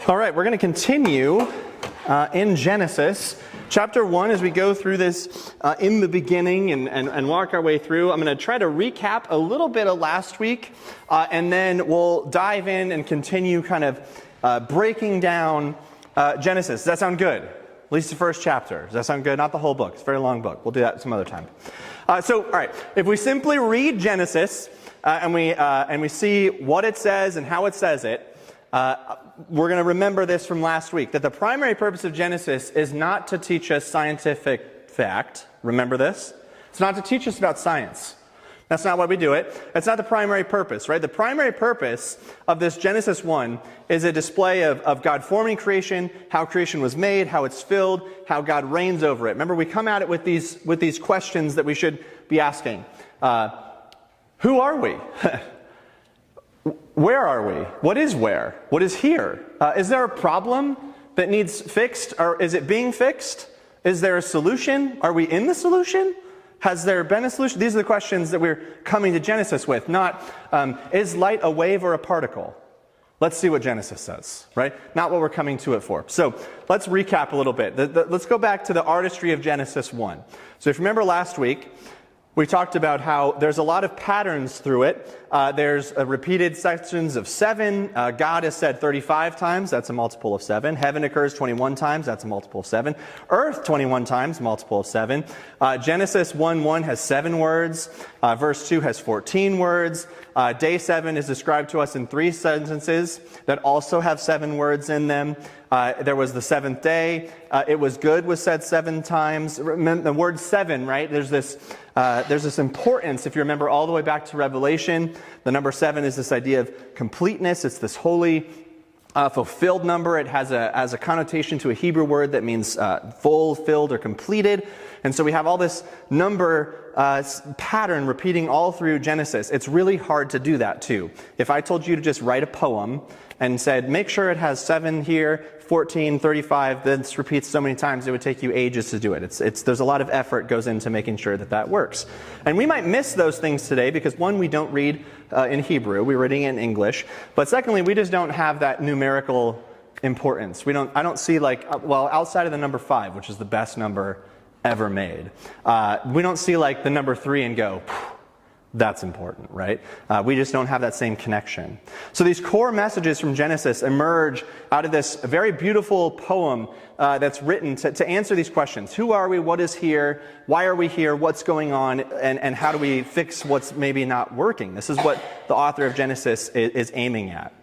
All right, we're going to continue in Genesis. Chapter 1, as we go through this in the beginning and walk our way through, I'm going to try to recap a little bit of last week, and then we'll dive in and continue kind of breaking down Genesis. Does that sound good? At least the first chapter. Does that sound good? Not the whole book. It's a very long book. We'll do that some other time. All right, if we simply read Genesis and we see what it says and how it says it, we're going to remember this from last week, that the primary purpose of Genesis is not to teach us scientific fact. Remember this? It's not to teach us about science. That's not why we do it. That's not the primary purpose, right? The primary purpose of this Genesis 1 is a display of God forming creation, how creation was made, how it's filled, how God reigns over it. Remember, we come at it with these questions that we should be asking. Who are we? Where are we? What is where? What is here? Is there a problem that needs fixed, or is it being fixed? Is there a solution? Are we in the solution? Has there been a solution? These are the questions that we're coming to Genesis with, not is light a wave or a particle? Let's see what Genesis says, right? Not what we're coming to it for. So let's recap a little bit. Let's go back to the artistry of Genesis 1. So if you remember last week, we talked about how there's a lot of patterns through it. There's repeated sections of 7. God is said 35 times. That's a multiple of 7. Heaven occurs 21 times. That's a multiple of 7. Earth 21 times. Multiple of 7. Genesis 1:1 has 7 words. Verse 2 has 14 words. Day 7 is described to us in 3 sentences that also have 7 words in them. There was the 7th day. It was good was said 7 times. Remember the word 7, right? There's this importance, if you remember all the way back to Revelation. The number 7 is this idea of completeness. It's this holy, fulfilled number. It has a connotation to a Hebrew word that means full, filled, or completed. And so we have all this number pattern repeating all through Genesis. It's really hard to do that too. If I told you to just write a poem and said, make sure it has 7 here, 14, 35, this repeats so many times, it would take you ages to do it. There's a lot of effort goes into making sure that works. And we might miss those things today because, one, we don't read in Hebrew, we're reading in English. But secondly, we just don't have that numerical importance. I don't see outside of the number 5, which is the best number ever made, we don't see the number 3 and go, that's important, right? We just don't have that same connection. So these core messages from Genesis emerge out of this very beautiful poem that's written to answer these questions. Who are we? What is here? Why are we here? What's going on? And how do we fix what's maybe not working? This is what the author of Genesis is aiming at.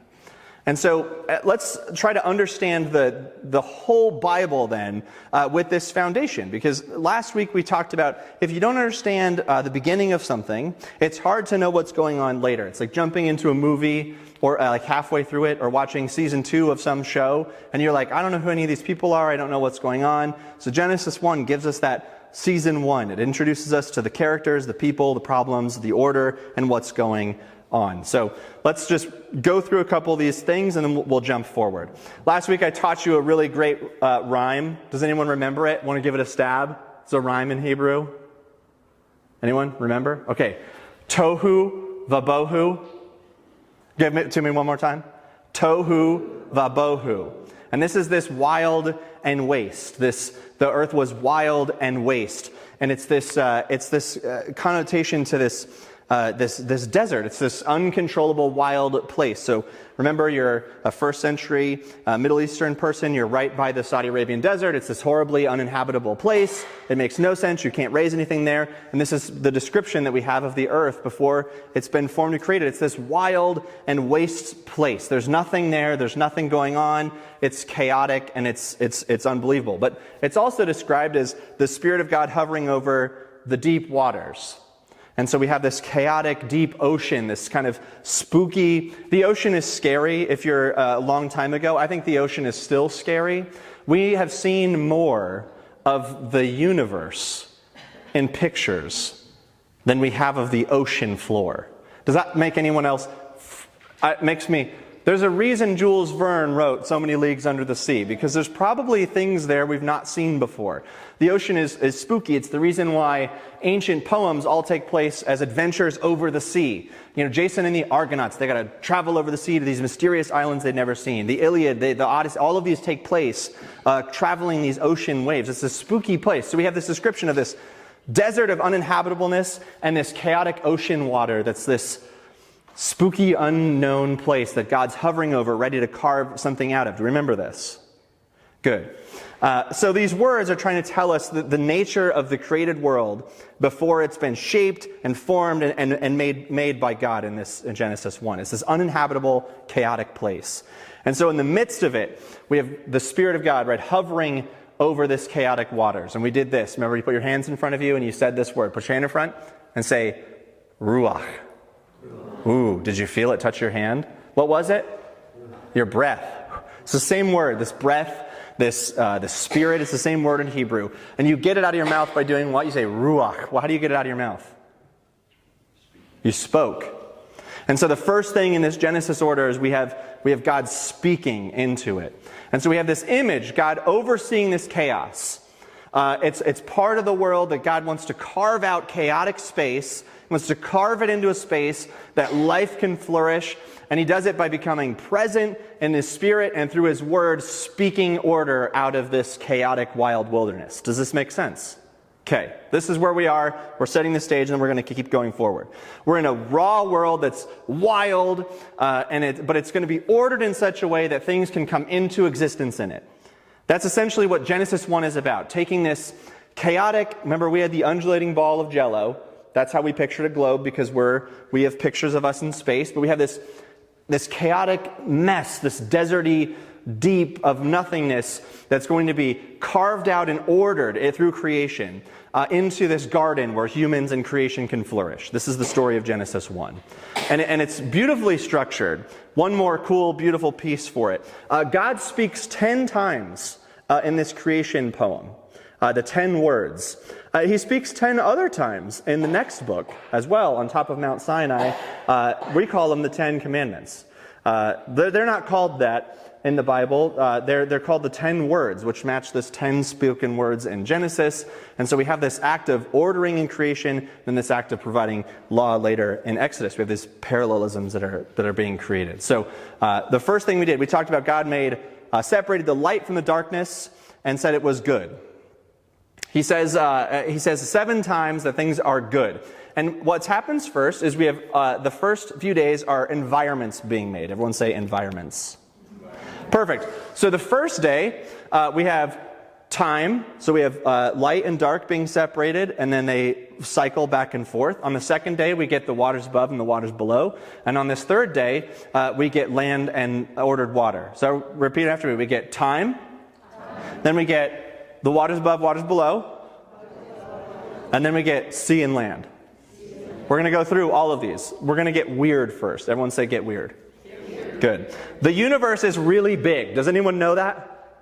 And so let's try to understand the whole Bible then with this foundation. Because last week we talked about if you don't understand the beginning of something, it's hard to know what's going on later. It's like jumping into a movie or halfway through it, or watching season 2 of some show, and you're like, I don't know who any of these people are, I don't know what's going on. So Genesis 1 gives us that season 1. It introduces us to the characters, the people, the problems, the order, and what's going on. So let's just go through a couple of these things and then we'll jump forward. Last week I taught you a really great rhyme. Does anyone remember it? Want to give it a stab? It's a rhyme in Hebrew. Anyone remember? Okay. Tohu vabohu. Give it to me one more time. Tohu vabohu. And this is this wild and waste. The earth was wild and waste. And it's this connotation to this desert. It's this uncontrollable wild place. So remember, you're a first century Middle Eastern person. You're right by the Saudi Arabian desert. It's this horribly uninhabitable place. It makes no sense. You can't raise anything there. And this is the description that we have of the earth before it's been formed and created. It's this wild and waste place. There's nothing there. There's nothing going on. It's chaotic and it's unbelievable. But it's also described as the Spirit of God hovering over the deep waters. And so we have this chaotic, deep ocean, this kind of spooky. The ocean is scary if you're a long time ago. I think the ocean is still scary. We have seen more of the universe in pictures than we have of the ocean floor. Does that make anyone else? It makes me There's a reason Jules Verne wrote So Many Leagues Under the Sea, because there's probably things there we've not seen before. The ocean is spooky. It's the reason why ancient poems all take place as adventures over the sea. You know, Jason and the Argonauts, they got to travel over the sea to these mysterious islands they'd never seen. The Iliad, the Odyssey, all of these take place traveling these ocean waves. It's a spooky place. So we have this description of this desert of uninhabitableness and this chaotic ocean water that's this spooky, unknown place that God's hovering over, ready to carve something out of. Do you remember this? Good. So these words are trying to tell us the nature of the created world before it's been shaped and formed and made by God in Genesis 1. It's this uninhabitable, chaotic place. And so in the midst of it, we have the Spirit of God, right, hovering over this chaotic waters. And we did this. Remember, you put your hands in front of you and you said this word. Put your hand in front and say, Ruach. Ooh, did you feel it touch your hand? What was it? Your breath. It's the same word, this breath, this spirit. It's the same word in Hebrew. And you get it out of your mouth by doing what? You say ruach. Well, how do you get it out of your mouth? You spoke. And so the first thing in this Genesis order is we have God speaking into it. And so we have this image, God overseeing this chaos. It's part of the world that God wants to carve out chaotic space, wants to carve it into a space that life can flourish, and he does it by becoming present in his Spirit and through his word speaking order out of this chaotic wild wilderness. Does this make sense? Okay, this is where we are. We're setting the stage, and then we're going to keep going forward. We're in a raw world that's wild, but it's going to be ordered in such a way that things can come into existence in it. That's essentially what Genesis 1 is about. Taking this chaotic, remember we had the undulating ball of Jell-O. That's how we pictured a globe, because we have pictures of us in space, but we have this chaotic mess, this deserty deep of nothingness that's going to be carved out and ordered through creation into this garden where humans and creation can flourish. This is the story of Genesis 1. And it's beautifully structured. One more cool, beautiful piece for it. God speaks 10 times in this creation poem. The 10 words. He speaks 10 other times in the next book as well, on top of Mount Sinai. We call them the 10 Commandments. They're not called that in the Bible. They're called the 10 words, which match this 10 spoken words in Genesis. And so we have this act of ordering in creation, and this act of providing law later in Exodus. We have these parallelisms that are being created. So the first thing we did, we talked about God separated the light from the darkness and said it was good. He says 7 times that things are good. And what happens first is we have the first few days are environments being made. Everyone say environments. Perfect. So the first day we have time. So we have light and dark being separated, and then they cycle back and forth. On the second day we get the waters above and the waters below. And on this third day we get land and ordered water. So repeat after me. We get time. Then we get the waters above, waters below. And then we get sea and land. We're going to go through all of these. We're going to get weird first. Everyone say get weird. Good. The universe is really big. Does anyone know that?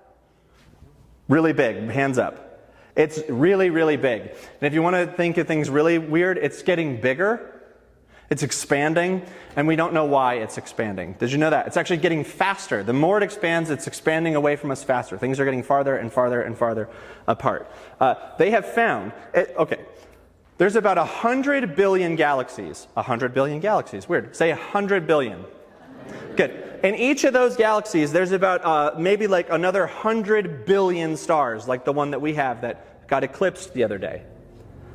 Really big. Hands up. It's really, really big. And if you want to think of things really weird, it's getting bigger. It's expanding, and we don't know why it's expanding. Did you know that? It's actually getting faster. The more it expands, it's expanding away from us faster. Things are getting farther and farther and farther apart. They have found, there's about 100 billion galaxies. 100 billion galaxies. Weird. Say 100 billion. Good. In each of those galaxies, there's about maybe like another 100 billion stars, like the one that we have that got eclipsed the other day.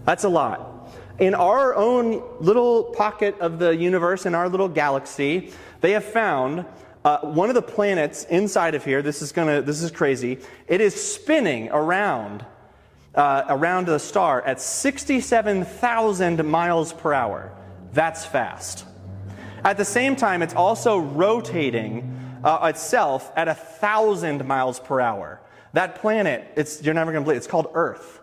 That's a lot. In our own little pocket of the universe, in our little galaxy, they have found one of the planets inside of here. This is crazy. It is spinning around the star at 67,000 miles per hour. That's fast. At the same time, it's also rotating itself at 1,000 miles per hour. That planet, you're never going to believe it, it's called Earth.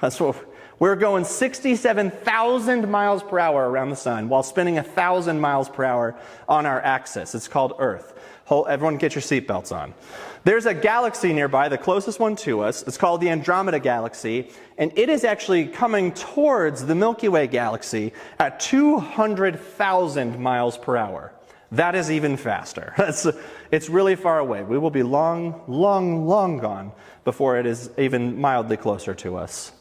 That's what we're going 67,000 miles per hour around the sun while spinning 1,000 miles per hour on our axis. It's called Earth. Everyone get your seatbelts on. There's a galaxy nearby, the closest one to us. It's called the Andromeda Galaxy, and it is actually coming towards the Milky Way galaxy at 200,000 miles per hour. That is even faster. It's really far away. We will be long, long, long gone before it is even mildly closer to us.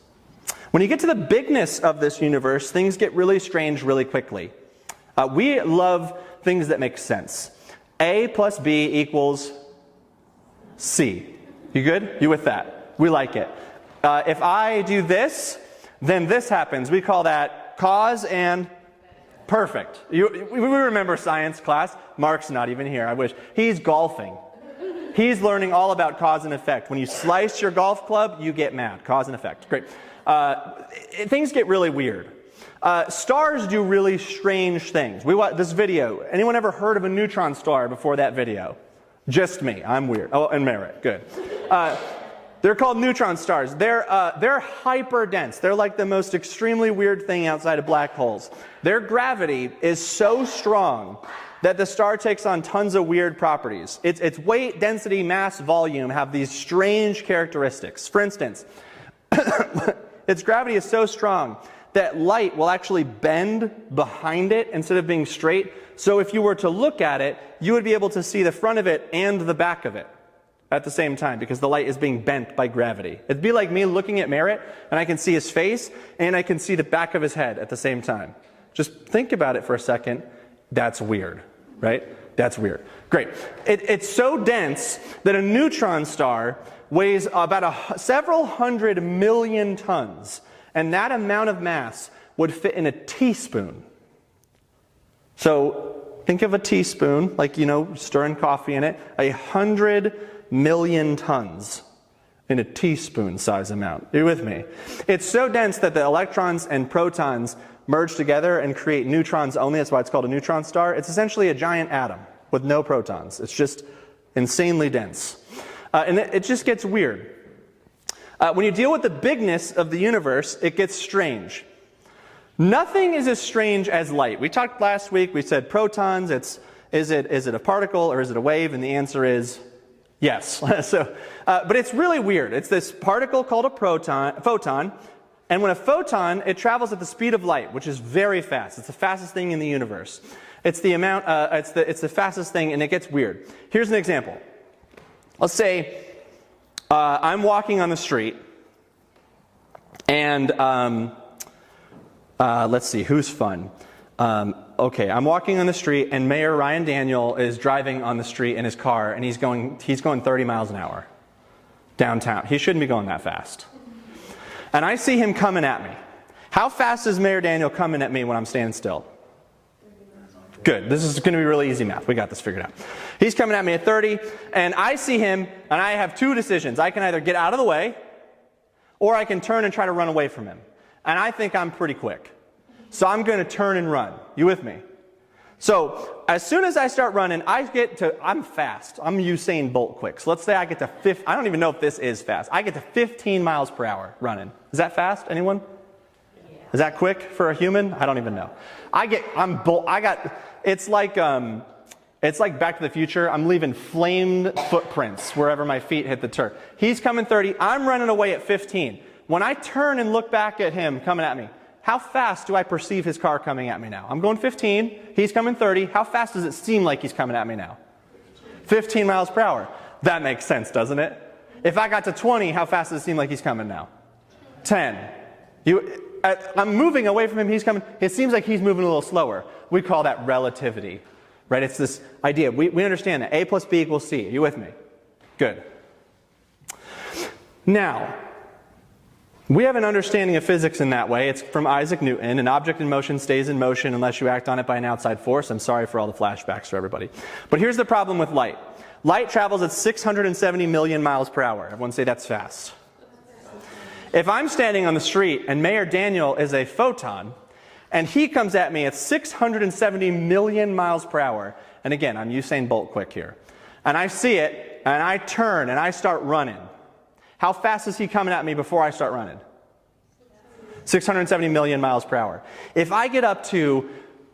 When you get to the bigness of this universe, things get really strange really quickly. We love things that make sense. A plus B equals C. You good? You with that? We like it. If I do this, then this happens. We call that cause and perfect. We remember science class. Mark's not even here, I wish. He's golfing. He's learning all about cause and effect. When you slice your golf club, you get mad. Cause and effect. Great. Things get really weird. Stars do really strange things. We watch this video. Anyone ever heard of a neutron star before that video? Just me. I'm weird. Oh, and Merritt. Good. They're called neutron stars. They're hyper dense. They're like the most extremely weird thing outside of black holes. Their gravity is so strong that the star takes on tons of weird properties. Its weight, density, mass, volume have these strange characteristics. For instance, its gravity is so strong that light will actually bend behind it instead of being straight. So if you were to look at it, you would be able to see the front of it and the back of it at the same time because the light is being bent by gravity. It'd be like me looking at Merritt and I can see his face and I can see the back of his head at the same time. Just think about it for a second. That's weird, right? That's weird. Great. It's so dense that a neutron star weighs about several hundred million tons. And that amount of mass would fit in a teaspoon. So think of a teaspoon, like, stirring coffee in it, 100 million tons in a teaspoon size amount. Are you with me? It's so dense that the electrons and protons merge together and create neutrons only. That's why it's called a neutron star. It's essentially a giant atom with no protons. It's just insanely dense. And it just gets weird. When you deal with the bigness of the universe, it gets strange. Nothing is as strange as light. We talked last week, we said protons, is it a particle or is it a wave? And the answer is yes. But it's really weird. It's this particle called a photon, and when a photon, it travels at the speed of light, which is very fast. It's the fastest thing in the universe. It's the fastest thing, and it gets weird. Here's an example. Let's say I'm walking on the street, and let's see, who's fun? Okay, I'm walking on the street, and Mayor Ryan Daniel is driving on the street in his car, and he's going 30 miles an hour downtown. He shouldn't be going that fast. And I see him coming at me. How fast is Mayor Daniel coming at me when I'm standing still? Good. This is going to be really easy math. We got this figured out. He's coming at me at 30, and I see him, and I have two decisions. I can either get out of the way, or I can turn and try to run away from him. And I think I'm pretty quick. So I'm going to turn and run. You with me? So as soon as I start running, I'm fast. I'm Usain Bolt quick. So let's say I get to I don't even know if this is fast. I get to 15 miles per hour running. Is that fast? Anyone? Yeah. Is that quick for a human? I don't even know. It's like Back to the Future. I'm leaving flamed footprints wherever my feet hit the turf. He's coming 30. I'm running away at 15. When I turn and look back at him coming at me, how fast do I perceive his car coming at me now? I'm going 15. He's coming 30. How fast does it seem like he's coming at me now? 15 miles per hour. That makes sense, doesn't it? If I got to 20, how fast does it seem like he's coming now? 10. I'm moving away from him. He's coming. It seems like he's moving a little slower. We call that relativity, right? It's this idea. We understand that A plus B equals C. Are you with me? Good. Now, we have an understanding of physics in that way. It's from Isaac Newton. An object in motion stays in motion unless you act on it by an outside force. I'm sorry for all the flashbacks for everybody. But here's the problem with light. Light travels at 670 million miles per hour. Everyone say that's fast. If I'm standing on the street and Mayor Daniel is a photon, and he comes at me at 670 million miles per hour, and again, I'm Usain Bolt quick here, and I see it, and I turn, and I start running. How fast is he coming at me before I start running? 670 million miles per hour. If I get up to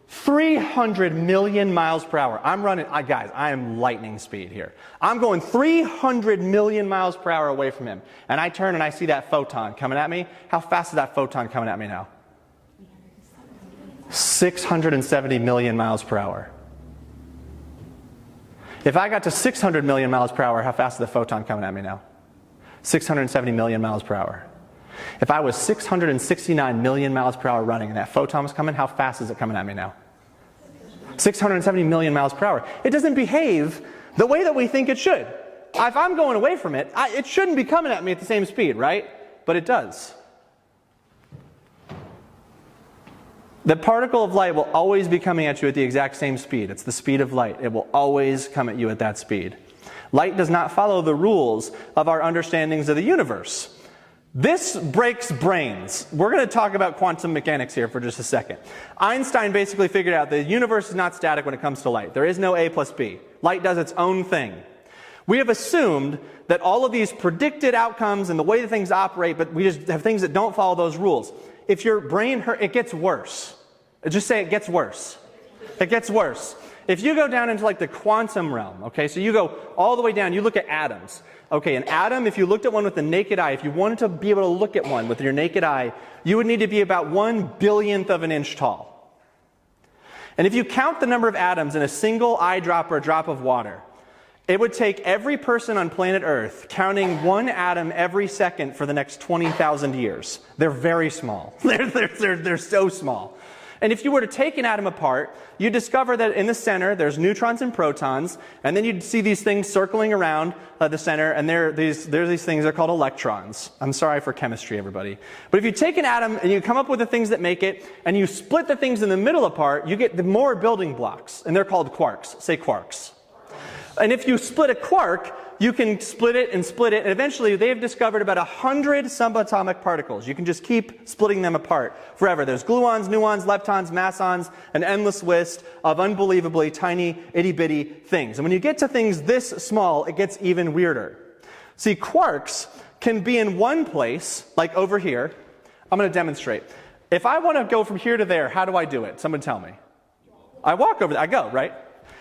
300 million miles per hour, I'm running, guys, I am lightning speed here. I'm going 300 million miles per hour away from him. And I turn and I see that photon coming at me. How fast is that photon coming at me now? 670 million miles per hour. If I got to 600 million miles per hour, how fast is the photon coming at me now? 670 million miles per hour. If I was 669 million miles per hour running and that photon was coming, how fast is it coming at me now? 670 million miles per hour. It doesn't behave the way that we think it should. If I'm going away from it, it shouldn't be coming at me at the same speed, right? But it does. The particle of light will always be coming at you at the exact same speed. It's the speed of light. It will always come at you at that speed. Light does not follow the rules of our understandings of the universe. This breaks brains. We're going to talk about quantum mechanics here for just a second. Einstein basically figured out the universe is not static when it comes to light. There is no A plus B. Light does its own thing. We have assumed that all of these predicted outcomes and the way that things operate, but we just have things that don't follow those rules. If your brain hurt, it gets worse. Just say it gets worse. It gets worse. If you go down into like the quantum realm, okay, so you go all the way down, you look at atoms. Okay, an atom, if you looked at one with the naked eye, if you wanted to be able to look at one with your naked eye, you would need to be about 1/1000th of an inch tall. And if you count the number of atoms in a single eyedrop or drop of water, it would take every person on planet Earth counting one atom every second for the next 20,000 years. They're very small. They're so small. And if you were to take an atom apart, you discover that in the center there's neutrons and protons, and then you'd see these things circling around the center, and there's these things that are called electrons. I'm sorry for chemistry, everybody. But if you take an atom and you come up with the things that make it, and you split the things in the middle apart, you get the more building blocks, and they're called quarks. Say quarks. And if you split a quark, you can split it, and eventually they've discovered about 100 subatomic particles. You can just keep splitting them apart forever. There's gluons, muons, leptons, mesons, an endless list of unbelievably tiny, itty-bitty things. And when you get to things this small, it gets even weirder. See, quarks can be in one place, like over here. I'm going to demonstrate. If I want to go from here to there, how do I do it? Someone tell me. I walk over there. I go, right?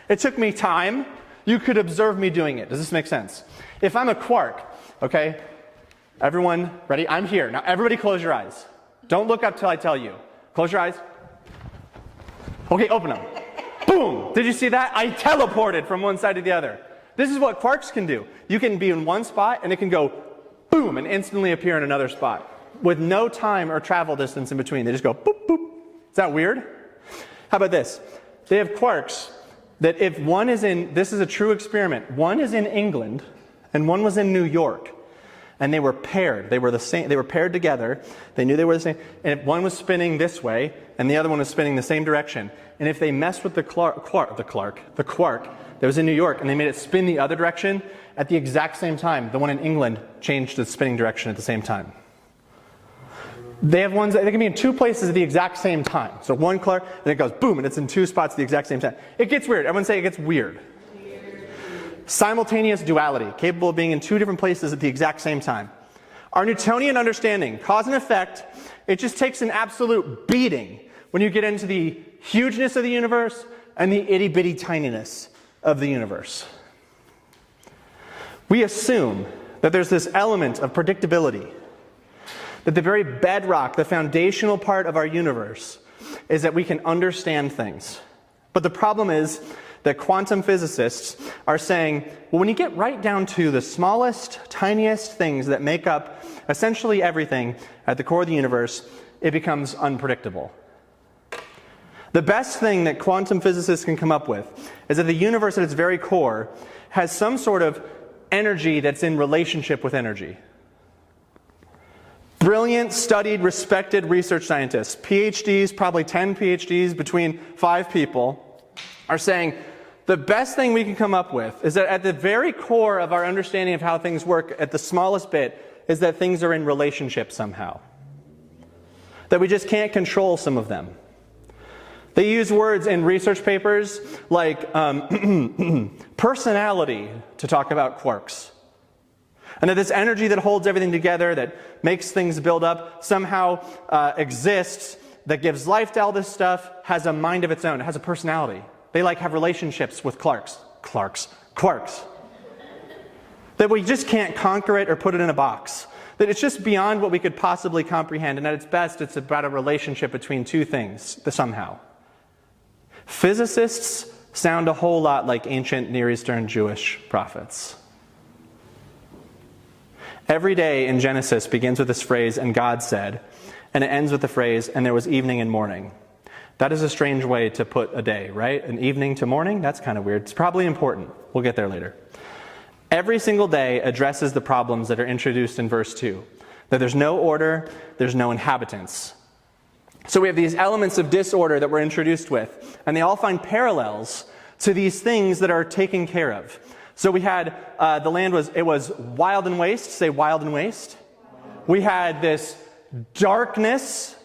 It took me time. You could observe me doing it. Does this make sense? If I'm a quark, okay, everyone ready? I'm here. Now everybody close your eyes. Don't look up till I tell you. Close your eyes. Okay, open them. Boom! Did you see that? I teleported from one side to the other. This is what quarks can do. You can be in one spot and it can go boom and instantly appear in another spot with no time or travel distance in between. They just go boop, boop. Is that weird? How about this? They have quarks that if one is in, this is a true experiment, one is in England and one was in New York, and they were paired. They were the same. They were paired together. They knew they were the same. And if one was spinning this way and the other one was spinning the same direction, and if they messed with the quark that was in New York and they made it spin the other direction at the exact same time, the one in England changed its spinning direction at the same time. They have ones that they can be in two places at the exact same time. So one quark, and it goes boom, and it's in two spots at the exact same time. It gets weird. Everyone say it gets weird. Simultaneous duality, capable of being in two different places at the exact same time. Our Newtonian understanding, cause and effect, it just takes an absolute beating when you get into the hugeness of the universe and the itty-bitty tininess of the universe. We assume that there's this element of predictability, that the very bedrock, the foundational part of our universe, is that we can understand things. But the problem is that quantum physicists are saying, well, when you get right down to the smallest, tiniest things that make up essentially everything at the core of the universe, it becomes unpredictable. The best thing that quantum physicists can come up with is that the universe at its very core has some sort of energy that's in relationship with energy. Brilliant, studied, respected research scientists, PhDs, probably 10 PhDs between 5 people, are saying the best thing we can come up with is that at the very core of our understanding of how things work at the smallest bit is that things are in relationship somehow. That we just can't control some of them. They use words in research papers like personality to talk about quarks. And that this energy that holds everything together, that makes things build up, somehow exists, that gives life to all this stuff, has a mind of its own. It has a personality. They have relationships with quarks. That we just can't conquer it or put it in a box. That it's just beyond what we could possibly comprehend. And at its best, it's about a relationship between two things, somehow. Physicists sound a whole lot like ancient Near Eastern Jewish prophets. Every day in Genesis begins with this phrase, "and God said," and it ends with the phrase, "and there was evening and morning." That is a strange way to put a day, right? An evening to morning? That's kind of weird. It's probably important. We'll get there later. Every single day addresses the problems that are introduced in verse 2. That there's no order, there's no inhabitants. So we have these elements of disorder that we're introduced with, and they all find parallels to these things that are taken care of. So we had, the land was wild and waste. Say wild and waste. We had this darkness,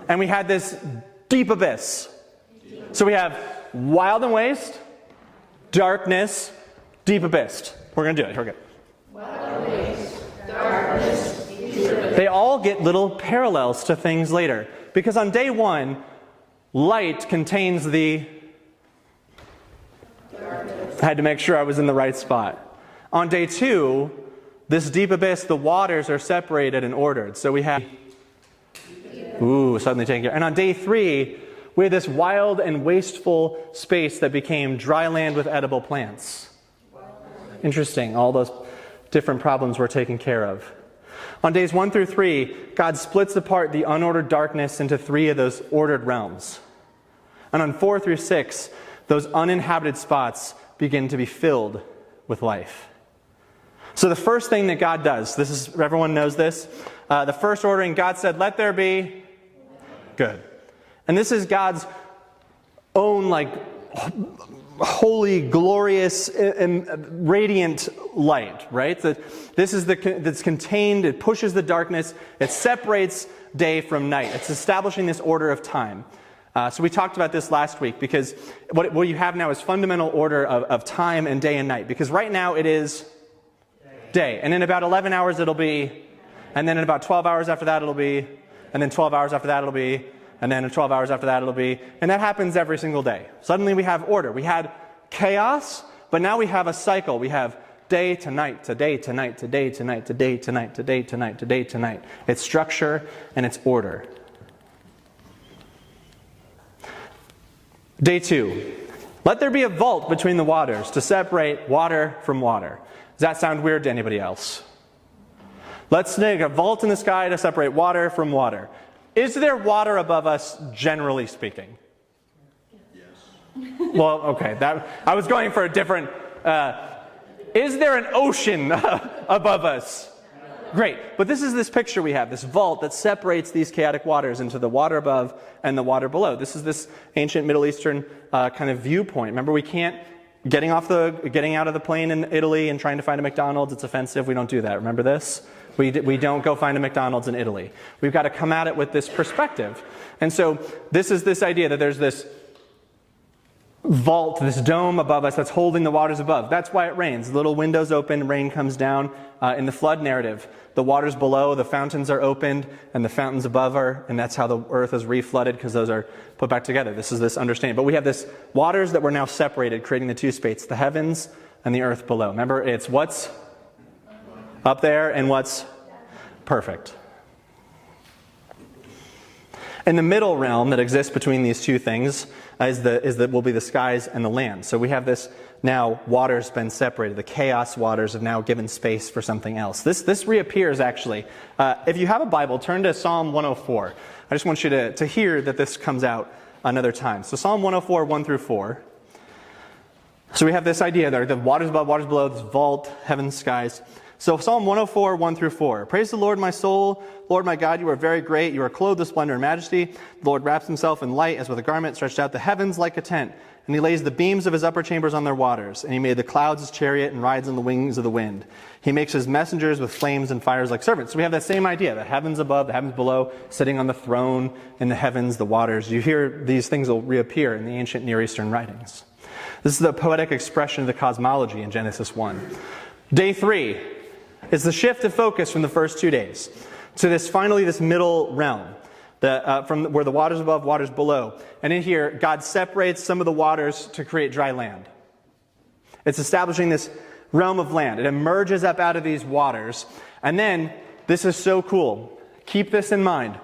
and we had this deep abyss. So we have wild and waste, darkness, deep abyss. We're going to do it. Here we go. Wild and waste, darkness, deep abyss. They all get little parallels to things later. Because on day one, light contains the... I had to make sure I was in the right spot. On day two, this deep abyss, the waters are separated and ordered. So we have... suddenly taking care. And on day three, we had this wild and wasteful space that became dry land with edible plants. Interesting. All those different problems were taken care of. On days 1 through 3, God splits apart the unordered darkness into 3 of those ordered realms. And on 4 through 6, those uninhabited spots begin to be filled with life. So the first thing that God does, everyone knows this, the first ordering, God said, "Let there be good." And this is God's own, holy, glorious, radiant light, right? That's contained, it pushes the darkness, it separates day from night. It's establishing this order of time. So we talked about this last week, because what you have now is fundamental order of time and day and night. Because right now it is day. And in about 11 hours it'll be, and then in about 12 hours after that it'll be, and then 12 hours after that it'll be, and then in 12 hours after that it'll be. And that happens every single day. Suddenly we have order. We had chaos, but now we have a cycle. We have day to night, to day to night, to day to night, to day to night, to day to night, to day to night. It's structure and it's order. Day 2. Let there be a vault between the waters to separate water from water. Does that sound weird to anybody else? Let's make a vault in the sky to separate water from water. Is there water above us, generally speaking? Yes. Well, okay. I was going for a different... is there an ocean above us? Great. But this is this picture we have, this vault that separates these chaotic waters into the water above and the water below. This is this ancient Middle Eastern kind of viewpoint. Remember, we can't... Getting out of the plane in Italy and trying to find a McDonald's, it's offensive. We don't do that. Remember this? We don't go find a McDonald's in Italy. We've got to come at it with this perspective. And so this is this idea that there's this vault, this dome above us that's holding the waters above. That's why it rains. Little windows open, rain comes down. In the flood narrative, the waters below, the fountains are opened, and the fountains above are, and that's how the earth is reflooded, because those are put back together. This is this understanding. But we have this waters that were now separated, creating the two spaces, the heavens and the earth below. Remember, it's what's up there and what's perfect. In the middle realm that exists between these two things will be the skies and the land. So we have this now water's been separated. The chaos waters have now given space for something else. This reappears actually. If you have a Bible, turn to Psalm 104. I just want you to hear that this comes out another time. So Psalm 104, 1 through 4. So we have this idea there, the waters above, waters below, this vault, heavens, skies. So Psalm 104, 1 through 4. Praise the Lord, my soul. Lord, my God, you are very great. You are clothed with splendor and majesty. The Lord wraps himself in light as with a garment, stretched out the heavens like a tent. And he lays the beams of his upper chambers on their waters. And he made the clouds his chariot and rides on the wings of the wind. He makes his messengers with flames and fires like serpents. So we have that same idea, the heavens above, the heavens below, sitting on the throne in the heavens, the waters. You hear these things will reappear in the ancient Near Eastern writings. This is the poetic expression of the cosmology in Genesis 1. Day 3 is the shift of focus from the first 2 days to this middle realm, from where the waters above, waters below. And in here, God separates some of the waters to create dry land. It's establishing this realm of land. It emerges up out of these waters. And then, this is so cool. Keep this in mind.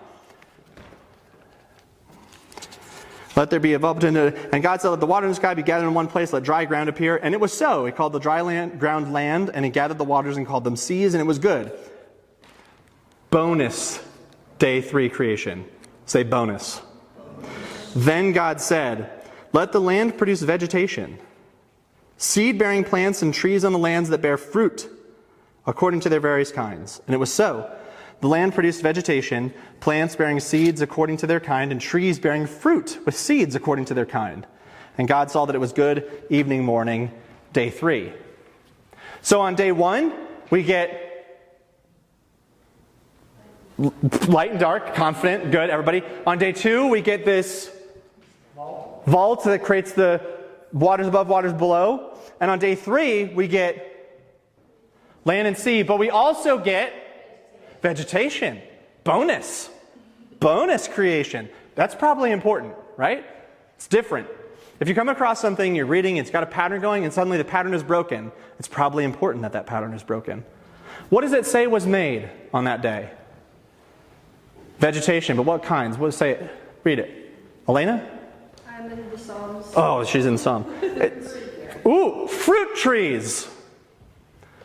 Let there be a and God said, let the water in the sky be gathered in one place, let dry ground appear. And it was so. He called the ground land, and he gathered the waters and called them seas, and it was good. Bonus, day 3 creation. Say bonus. Then God said, let the land produce vegetation, seed-bearing plants and trees on the lands that bear fruit, according to their various kinds. And it was so. The land produced vegetation, plants bearing seeds according to their kind, and trees bearing fruit with seeds according to their kind. And God saw that it was good. Evening, morning, day 3. So on day 1, we get light and dark, confident, good, everybody. On day 2, we get this vault that creates the waters above, waters below. And on day 3, we get land and sea, but we also get vegetation. Bonus creation. That's probably important, right? It's different. If you come across something, you're reading, it's got a pattern going, and suddenly the pattern is broken, it's probably important that that pattern is broken. What does it say was made on that day? Vegetation, but what kinds? What does it say? Read it. Elena? I'm in the Psalms. Oh, she's in Psalm. Ooh, fruit trees.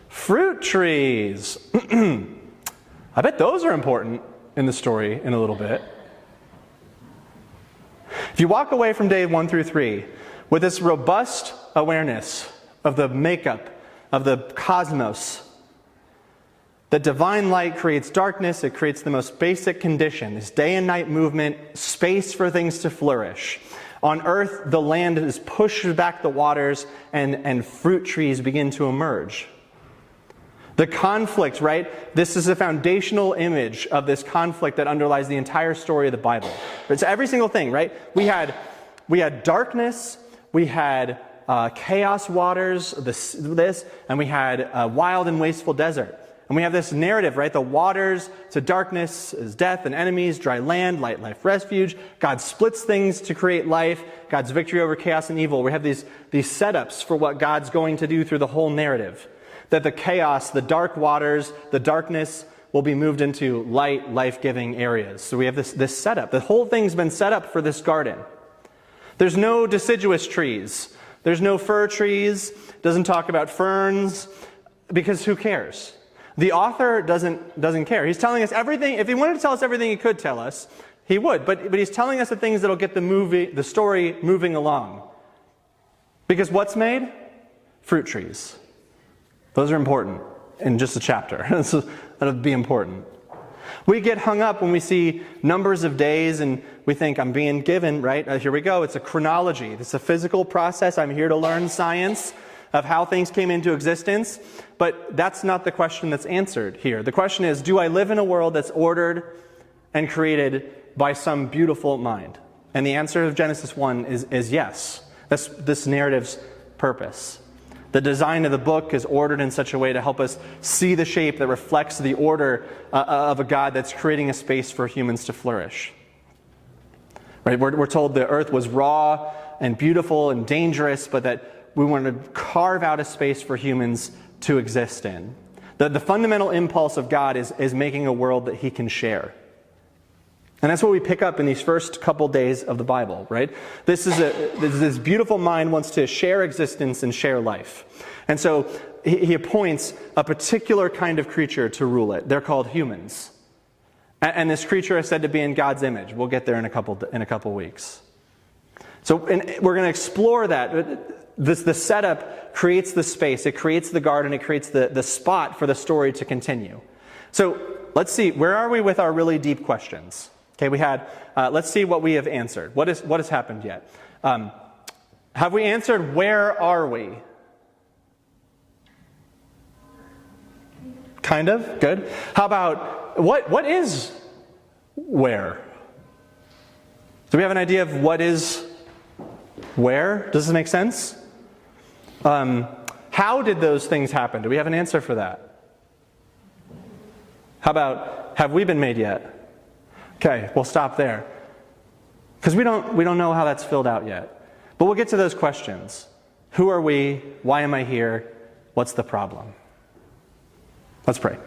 Fruit trees. I bet those are important in the story in a little bit. If you walk away from day 1 through 3 with this robust awareness of the makeup of the cosmos, that divine light creates darkness, it creates the most basic condition, this day and night movement, space for things to flourish. On earth, the land is pushed back the waters and fruit trees begin to emerge. The conflict, right? This is a foundational image of this conflict that underlies the entire story of the Bible. It's every single thing, right? We had darkness, we had chaos waters, this, and we had a wild and wasteful desert. And we have this narrative, right? The waters to darkness is death and enemies, dry land, light, life, refuge. God splits things to create life. God's victory over chaos and evil. We have these setups for what God's going to do through the whole narrative. That the chaos, the dark waters, the darkness will be moved into light, life-giving areas. So we have this setup. The whole thing's been set up for this garden. There's no deciduous trees. There's no fir trees. Doesn't talk about ferns. Because who cares? The author doesn't care. He's telling us everything. If he wanted to tell us everything he could tell us, he would. But he's telling us the things that'll get the story moving along. Because what's made? Fruit trees. Those are important in just a chapter. That'll be important. We get hung up when we see numbers of days and we think, I'm being given, right? Here we go. It's a chronology. It's a physical process. I'm here to learn science of how things came into existence. But that's not the question that's answered here. The question is, do I live in a world that's ordered and created by some beautiful mind? And the answer of Genesis 1 is yes. That's this narrative's purpose. The design of the book is ordered in such a way to help us see the shape that reflects the order of a God that's creating a space for humans to flourish. Right? We're told the earth was raw and beautiful and dangerous, but that we want to carve out a space for humans to exist in. The fundamental impulse of God is making a world that he can share. And that's what we pick up in these first couple days of the Bible, right? This beautiful mind wants to share existence and share life. And so he appoints a particular kind of creature to rule it. They're called humans. And this creature is said to be in God's image. We'll get there in a couple weeks. So we're going to explore that. The setup creates the space. It creates the garden. It creates the spot for the story to continue. So let's see, where are we with our really deep questions? Okay, let's see what we have answered. What has happened yet? Have we answered where are we? Kind of, good. How about what is where? Do we have an idea of what is where? Does this make sense? How did those things happen? Do we have an answer for that? How about, have we been made yet? Okay, we'll stop there. Because we don't know how that's filled out yet. But we'll get to those questions. Who are we? Why am I here? What's the problem? Let's pray.